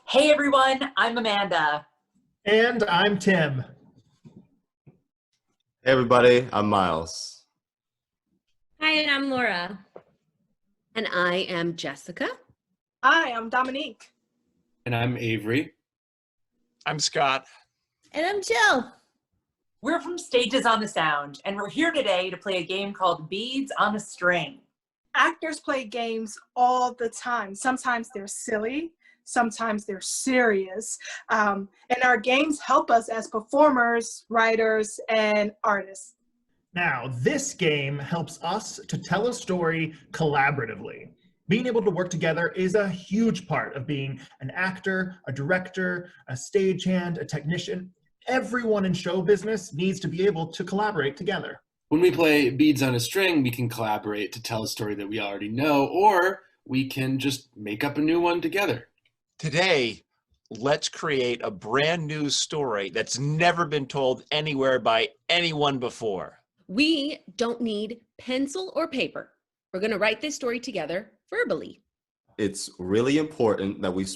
Hey everyone, I'm Amanda. And I'm Tim. Hey everybody, I'm Miles. Hi, and I'm Laura. And I am Jessica. Hi, I'm Dominique. And I'm Avery. I'm Scott. And I'm Jill. We're from Stages on the Sound, and we're here today to play a game called Beads on a String. Actors play games all the time. Sometimes they're silly, sometimes they're serious. And our games help us as performers, writers, and artists. Now, this game helps us to tell a story collaboratively. Being able to work together is a huge part of being an actor, a director, a stagehand, a technician. Everyone in show business needs to be able to collaborate together. When we play Beads on a String, we can collaborate to tell a story that we already know, or we can just make up a new one together. Today, let's create a brand new story that's never been told anywhere by anyone before. We don't need pencil or paper. We're going to write this story together verbally. It's really important that we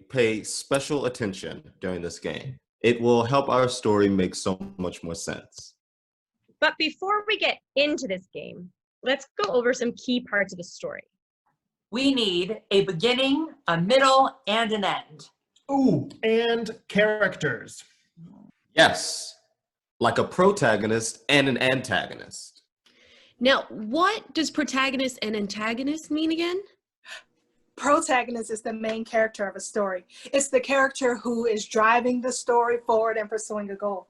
pay special attention during this game. It will help our story make so much more sense. But before we get into this game, let's go over some key parts of the story. We need a beginning, a middle, and an end. Ooh, and characters. Yes, like a protagonist and an antagonist. Now, what does protagonist and antagonist mean again? Protagonist is the main character of a story. It's the character who is driving the story forward and pursuing a goal.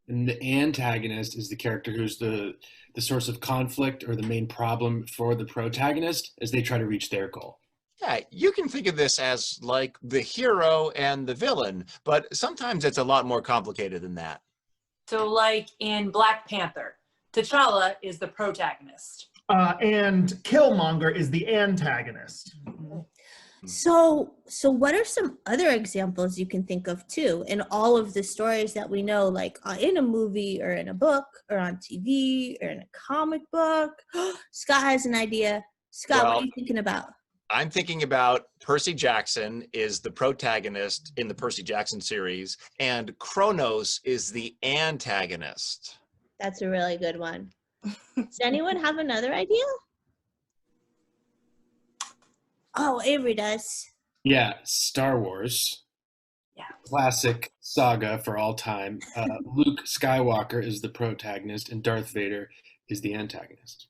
And the antagonist is the character who's the source of conflict or the main problem for the protagonist as they try to reach their goal. Yeah, you can think of this as like the hero and the villain, but sometimes it's a lot more complicated than that. So like in Black Panther, T'Challa is the protagonist. And Killmonger is the antagonist. So what are some other examples you can think of too in all of the stories that we know, like in a movie or in a book or on TV or in a comic book? Scott has an idea. Scott, what are you thinking about? I'm thinking about Percy Jackson is the protagonist in the Percy Jackson series, and Kronos is the antagonist. That's a really good one. Does anyone have another idea? Oh, Avery does. Yeah, Star Wars. Yeah. Classic saga for all time. Luke Skywalker is the protagonist and Darth Vader is the antagonist.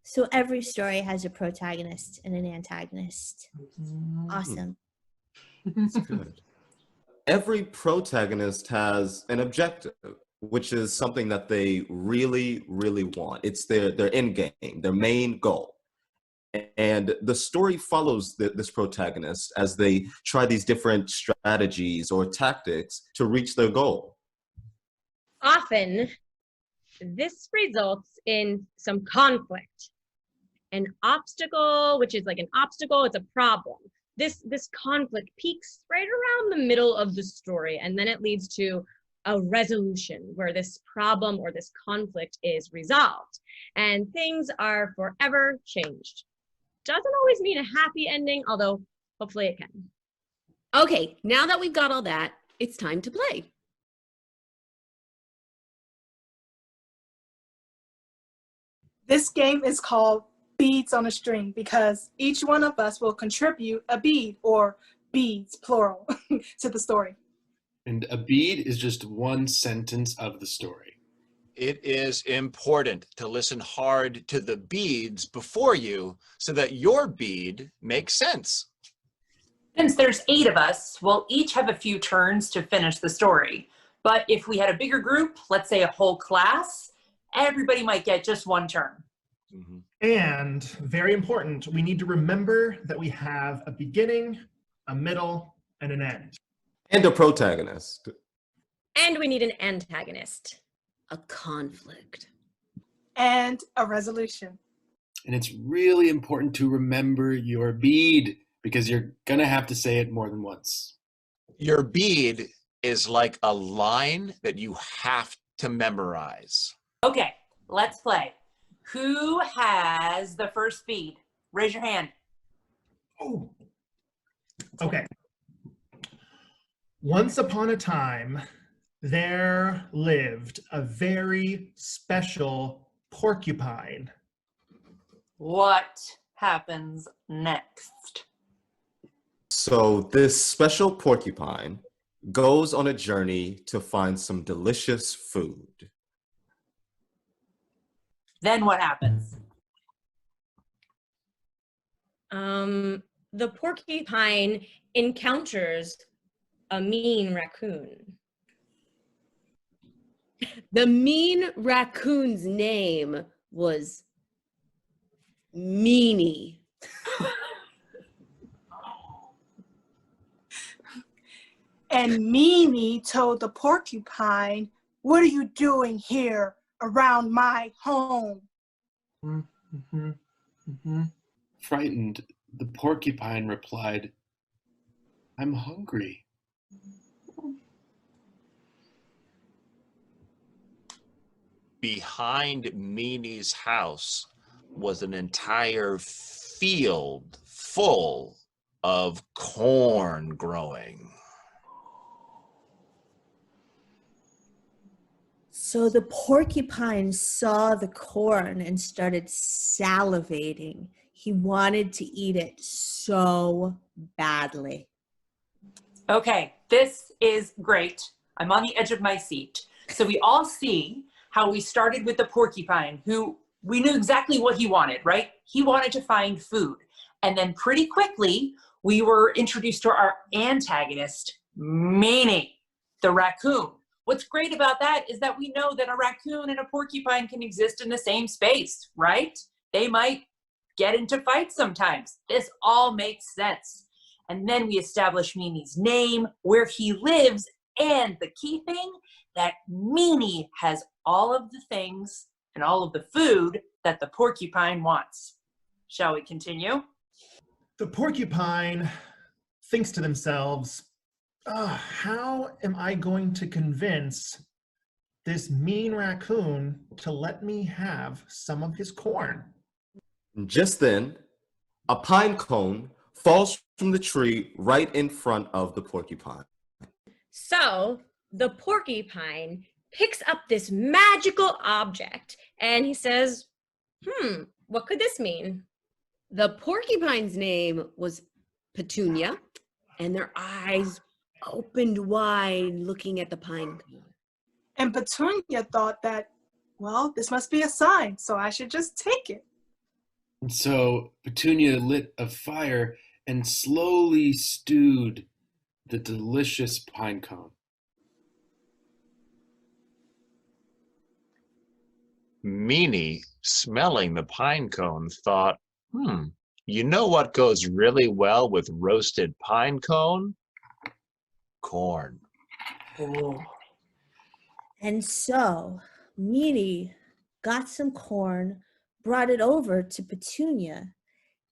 So every story has a protagonist and an antagonist. Awesome. That's good. Every protagonist has an objective, which is something that they really, really want. It's their end game, their main goal. And the story follows this protagonist as they try these different strategies or tactics to reach their goal. Often, this results in some conflict. An obstacle, which is like an obstacle, it's a problem. This conflict peaks right around the middle of the story, and then it leads to a resolution where this problem or this conflict is resolved, and things are forever changed. Doesn't always mean a happy ending, although hopefully it can. Okay, now that we've got all that, it's time to play. This game is called Beads on a String because each one of us will contribute a bead, or beads, plural, to the story. And a bead is just one sentence of the story. It is important to listen hard to the beads before you so that your bead makes sense. Since there's 8 of us, we'll each have a few turns to finish the story. But if we had a bigger group, let's say a whole class, everybody might get just one turn. Mm-hmm. And very important, we need to remember that we have a beginning, a middle, and an end. And a protagonist. And we need an antagonist. A conflict. And a resolution. And it's really important to remember your bead because you're going to have to say it more than once. Your bead is like a line that you have to memorize. Okay, let's play. Who has the first bead? Raise your hand. Oh. Okay. Once upon a time, there lived a very special porcupine. What happens next? So this special porcupine goes on a journey to find some delicious food. Then what happens? The porcupine encounters a mean raccoon. The mean raccoon's name was Meanie. And Meanie told the porcupine, "What are you doing here around my home?" Mm-hmm. Mm-hmm. Frightened, the porcupine replied, "I'm hungry." Behind Meanie's house was an entire field full of corn growing. So the porcupine saw the corn and started salivating. He wanted to eat it so badly. Okay, this is great. I'm on the edge of my seat. So we all see how we started with the porcupine, who we knew exactly what he wanted, right? He wanted to find food. And then pretty quickly, we were introduced to our antagonist, Meanie, the raccoon. What's great about that is that we know that a raccoon and a porcupine can exist in the same space, right? They might get into fights sometimes. This all makes sense. And then we establish Meanie's name, where he lives, and the key thing, that Meanie has all of the things and all of the food that the porcupine wants. Shall we continue? The porcupine thinks to themselves, how am I going to convince this mean raccoon to let me have some of his corn? Just then, a pine cone falls from the tree right in front of the porcupine. So the porcupine picks up this magical object and he says, what could this mean? The porcupine's name was Petunia, and their eyes opened wide looking at the pine cone. And Petunia thought that, well, this must be a sign, so I should just take it. And so Petunia lit a fire and slowly stewed the delicious pine cone. Meanie, smelling the pine cone, thought, you know what goes really well with roasted pine cone? Corn. Oh. And so Meanie got some corn, brought it over to Petunia,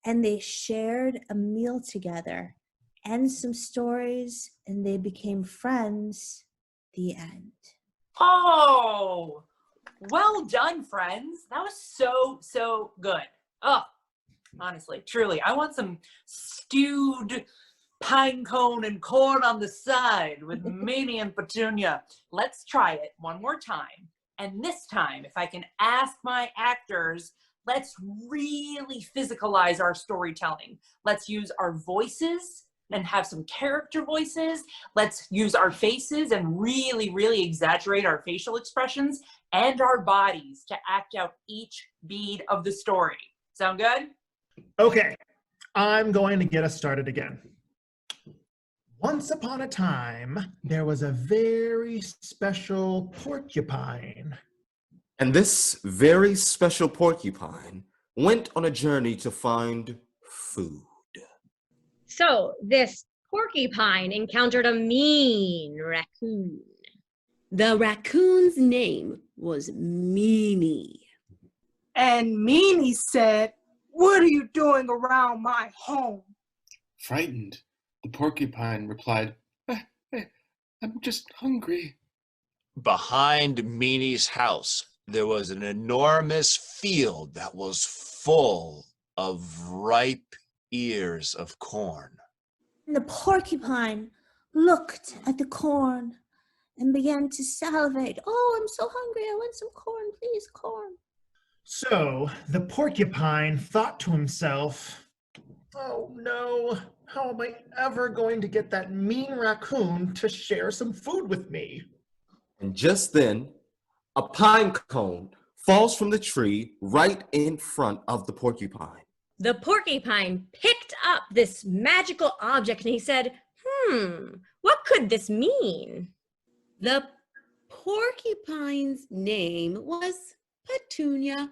and they shared a meal together and some stories, and they became friends. The end. Oh, well done, friends. That was so good. Oh, honestly, truly, I want some stewed pine cone and corn on the side with Meanie and Petunia. Let's try it one more time. And this time, if I can ask my actors, let's really physicalize our storytelling. Let's use our voices and have some character voices. Let's use our faces and really exaggerate our facial expressions and our bodies to act out each beat of the story. Sound good? Okay, I'm going to get us started again. Once upon a time, there was a very special porcupine. And this very special porcupine went on a journey to find food. So this porcupine encountered a mean raccoon. The raccoon's name was Meanie. And Meanie said, "What are you doing around my home?" Frightened, the porcupine replied, "I'm just hungry." Behind Meanie's house, there was an enormous field that was full of ripe ears of corn. And the porcupine looked at the corn and began to salivate. Oh, I'm so hungry. I want some corn, please, corn. So the porcupine thought to himself, oh no, how am I ever going to get that mean raccoon to share some food with me? And just then, a pine cone falls from the tree right in front of the porcupine. The porcupine picked up this magical object and he said, what could this mean? The porcupine's name was Petunia,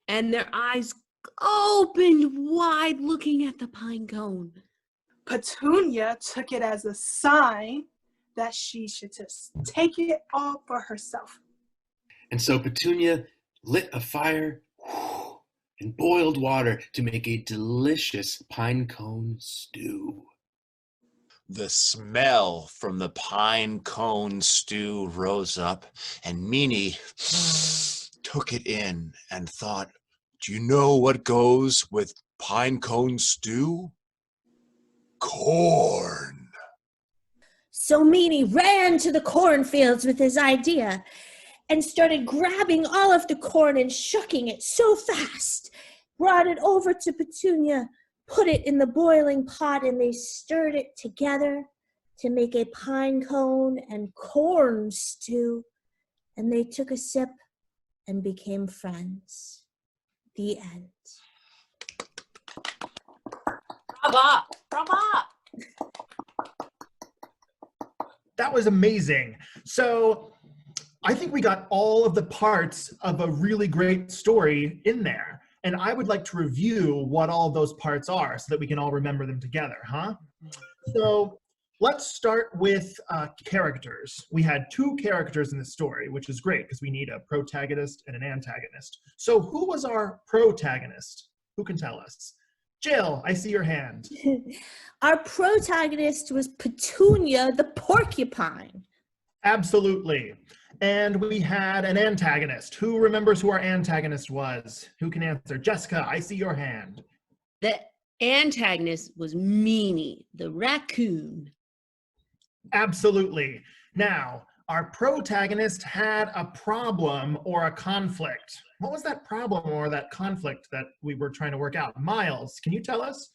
and their eyes opened wide looking at the pine cone. Petunia took it as a sign that she should just take it all for herself. And so Petunia lit a fire and boiled water to make a delicious pine cone stew. The smell from the pine cone stew rose up, and Meanie took it in and thought, do you know what goes with pine cone stew? Corn. So Meanie ran to the cornfields with his idea and started grabbing all of the corn and shucking it so fast, brought it over to Petunia, put it in the boiling pot, and they stirred it together to make a pine cone and corn stew. And they took a sip and became friends. The end. Brava! Brava! That was amazing. So I think we got all of the parts of a really great story in there. And I would like to review what all those parts are so that we can all remember them together, huh? So let's start with characters. We had 2 characters in the story, which is great because we need a protagonist and an antagonist. So who was our protagonist? Who can tell us? Jill, I see your hand. Our protagonist was Petunia the porcupine. Absolutely. And we had an antagonist. Who remembers who our antagonist was? Who can answer? Jessica, I see your hand. The antagonist was Meanie, the raccoon. Absolutely. Now, our protagonist had a problem or a conflict. What was that problem or that conflict that we were trying to work out? Miles, can you tell us?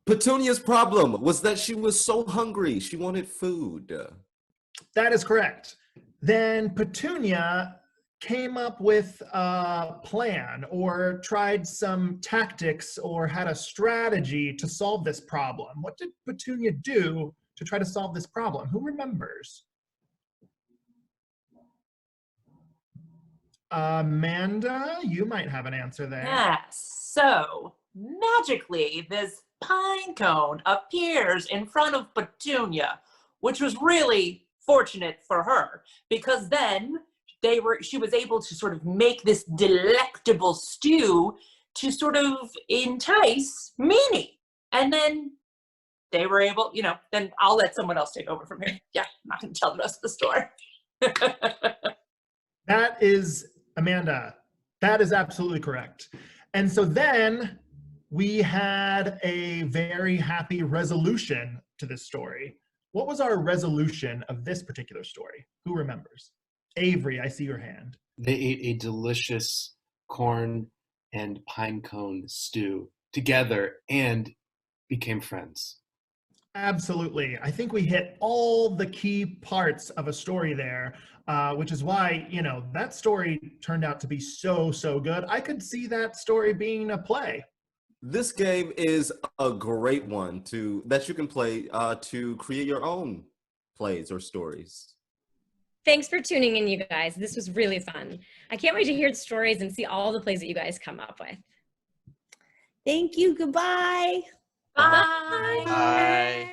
Petunia's problem was that she was so hungry. She wanted food. That is correct. Then Petunia came up with a plan or tried some tactics or had a strategy to solve this problem. What did Petunia do to try to solve this problem? Who remembers? Amanda, you might have an answer there. Yes. So magically, this pine cone appears in front of Petunia, which was really fortunate for her because then she was able to sort of make this delectable stew to sort of entice Meanie. And then they were able, then I'll let someone else take over from here. Yeah, I'm not going to tell the rest of the story. That is, Amanda, that is absolutely correct. And so then we had a very happy resolution to this story. What was our resolution of this particular story? Who remembers? Avery, I see your hand. They ate a delicious corn and pine cone stew together and became friends. Absolutely. I think we hit all the key parts of a story there, which is why, that story turned out to be so, so good. I could see that story being a play. This game is a great one that you can play to create your own plays or stories. Thanks for tuning in, you guys. This was really fun. I can't wait to hear the stories and see all the plays that you guys come up with. Thank you. Goodbye. Bye. Bye.